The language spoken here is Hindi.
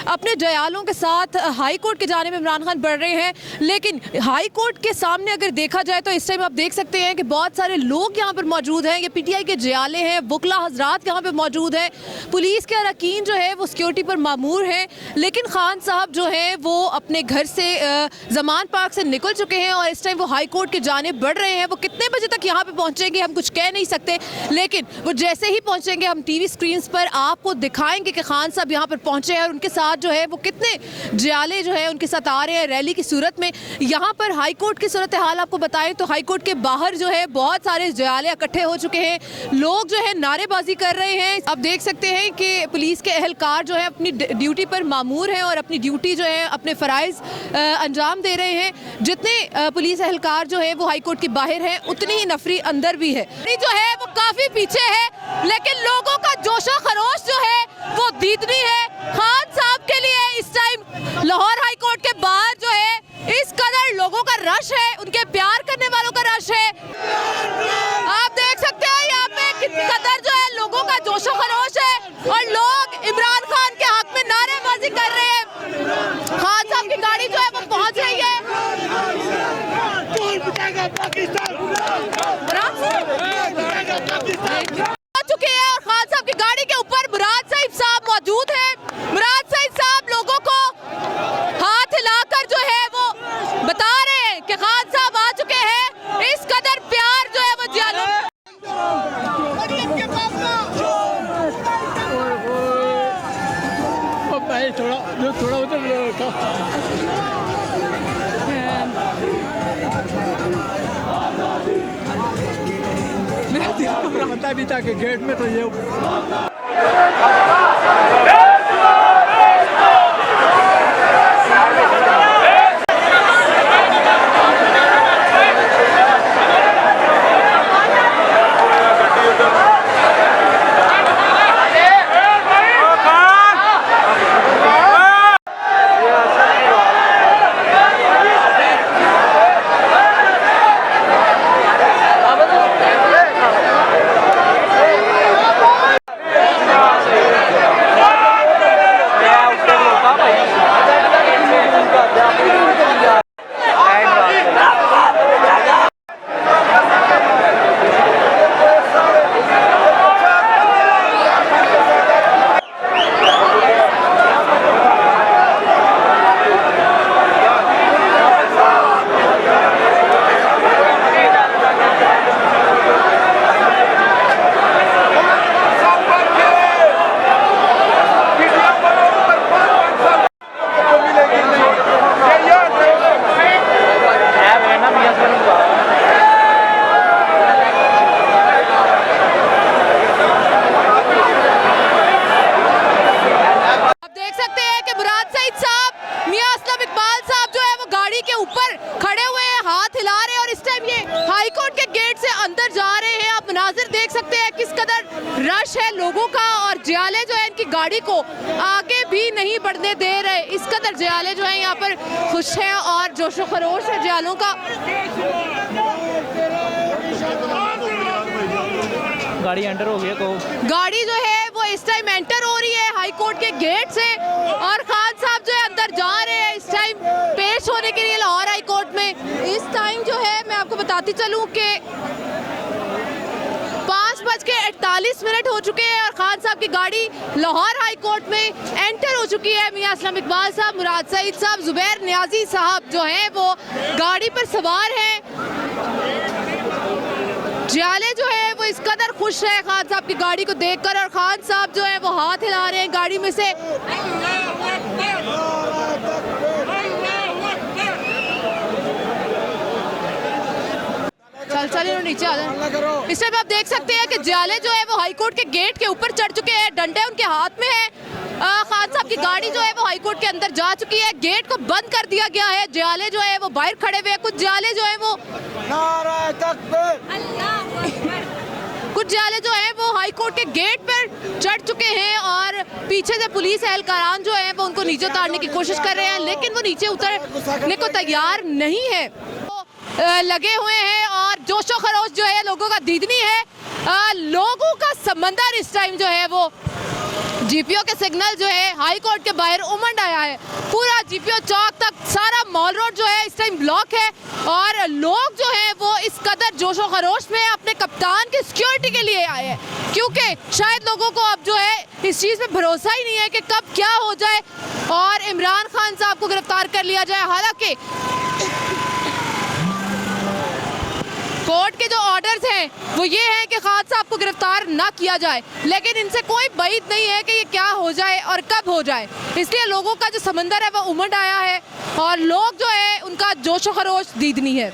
अपने जयालों के साथ हाई कोर्ट की जानिब इमरान खान बढ़ रहे हैं, लेकिन हाई कोर्ट के सामने अगर देखा जाए तो इस टाइम आप देख सकते हैं कि बहुत सारे लोग यहाँ पर मौजूद हैं। ये पीटीआई के जयाले हैं, वकला हजरात यहाँ पर मौजूद हैं, पुलिस के अरकान जो है वो सिक्योरिटी पर मामूर हैं। लेकिन खान साहब जो है वो अपने घर से जमान पार्क से निकल चुके हैं और इस टाइम वो हाई कोर्ट की जानिब बढ़ रहे हैं। वो कितने बजे तक यहाँ पे पहुँचेंगे हम कुछ कह नहीं सकते, लेकिन वो जैसे ही पहुँचेंगे हम टीवी स्क्रीन पर आपको दिखाएंगे कि खान साहब यहाँ पर पहुँचे हैं और उनके साथ जो है वो कितने जयाले जो है उनके साथ आ रहे हैं रैली की सूरत में। यहाँ पर हाई कोर्ट की सूरत हाल आपको बताएं तो हाई कोर्ट के बाहर जो है बहुत सारे जयाले इकट्ठे हो चुके हैं, लोग जो है नारेबाजी कर रहे हैं। आप देख सकते हैं कि पुलिस के अहलकार जो है अपनी ड्यूटी पर मामूर हैं और अपनी ड्यूटी जो है अपने फ़राइज़ अंजाम दे रहे हैं। जितने पुलिस अहलकार जो है वो हाई कोर्ट के बाहर हैं, उतनी ही नफरी अंदर भी है। जो है वो काफ़ी पीछे है, लेकिन लोगों का जोशो खरोश जो है वो दीदनी है। खान साहब के लिए इस टाइम लाहौर हाई कोर्ट के बाहर जो है इस कदर लोगों का रश है, उनके प्यार करने वालों का रश है। आप देख सकते हैं यहाँ पे कितनी कदर जो है लोगों का जोशो खरोश है और लोग इमरान खान के हक में नारेबाजी कर रहे हैं। खान साहब की गाड़ी जो है वो पहुंच रही है। चुके हैं और खान साहब की गाड़ी के ऊपर मुराद सईद साहब मौजूद हैं। मुराद सईद साहब लोगों को हाथ हिलाकर जो है वो बता रहे हैं कि खान साहब आ चुके हैं। इस कदर प्यार जो है वो जानो थोड़ा उधर पता भी था कि गेट में तो ये रश है लोगों का और जयाले जो है इनकी गाड़ी को आगे भी नहीं बढ़ने दे रहे। इस कदर जयाले जो है यहाँ पर खुश हैं और जोशो खरोश है जयालों का। गाड़ी एंटर हो गई, गाड़ी जो है वो इस टाइम एंटर हो रही है हाई कोर्ट के गेट से और खान साहब जो है अंदर जा रहे हैं इस टाइम पेश होने के लिए लाहौर हाई कोर्ट में। इस टाइम जो है मैं आपको बताती चलूँ कि 5:48 हो चुके हैं और खान साहब की गाड़ी लाहौर हाई कोर्ट में एंटर हो चुकी है। मियां असलम इकबाल साहब, मुराद सईद साहब, जुबैर नियाजी साहब जो हैं वो गाड़ी पर सवार हैं। जयाले जो है वो इस कदर खुश है खान साहब की गाड़ी को देखकर और खान साहब जो है वो हाथ हिला रहे हैं गाड़ी में से। चलिए नीचे आ जाए। इस टाइम आप देख सकते हैं कि जयाले जो है वो हाई कोर्ट के गेट के ऊपर चढ़ चुके हैं, डंडे उनके हाथ में है। खान साहब की गाड़ी जो है वो हाई कोर्ट के अंदर जा चुकी है, गेट को बंद कर दिया गया है। जयाले जो है वो बाहर खड़े हुए हैं, कुछ जयाले जो है वो हाई कोर्ट के गेट पर चढ़ चुके हैं और पीछे से पुलिस एहलकारान जो है वो उनको नीचे उतारने की कोशिश कर रहे हैं, लेकिन वो नीचे उतरने को तैयार नहीं है। लगे हुए हैं और जोशो खरोश जो है लोगों का दीदनी है। लोगों का समंदर इस टाइम जो है वो जीपीओ के सिग्नल जो है हाई कोर्ट के बाहर उमड़ आया है। पूरा जीपीओ चौक तक सारा मॉल रोड जो है इस टाइम ब्लॉक है और लोग जो हैं वो इस कदर जोशो खरोश में अपने कप्तान की सिक्योरिटी के लिए आए हैं, क्योंकि शायद लोगों को अब जो है इस चीज़ में भरोसा ही नहीं है कि कब क्या हो जाए और इमरान खान साहब को गिरफ्तार कर लिया जाए। हालांकि कोर्ट के जो ऑर्डर्स हैं वो ये हैं कि खान साहब को गिरफ्तार ना किया जाए, लेकिन इनसे कोई बात नहीं है कि ये क्या हो जाए और कब हो जाए। इसलिए लोगों का जो समंदर है वो उमड़ आया है और लोग जो है उनका जोशो खरोश दीदनी है।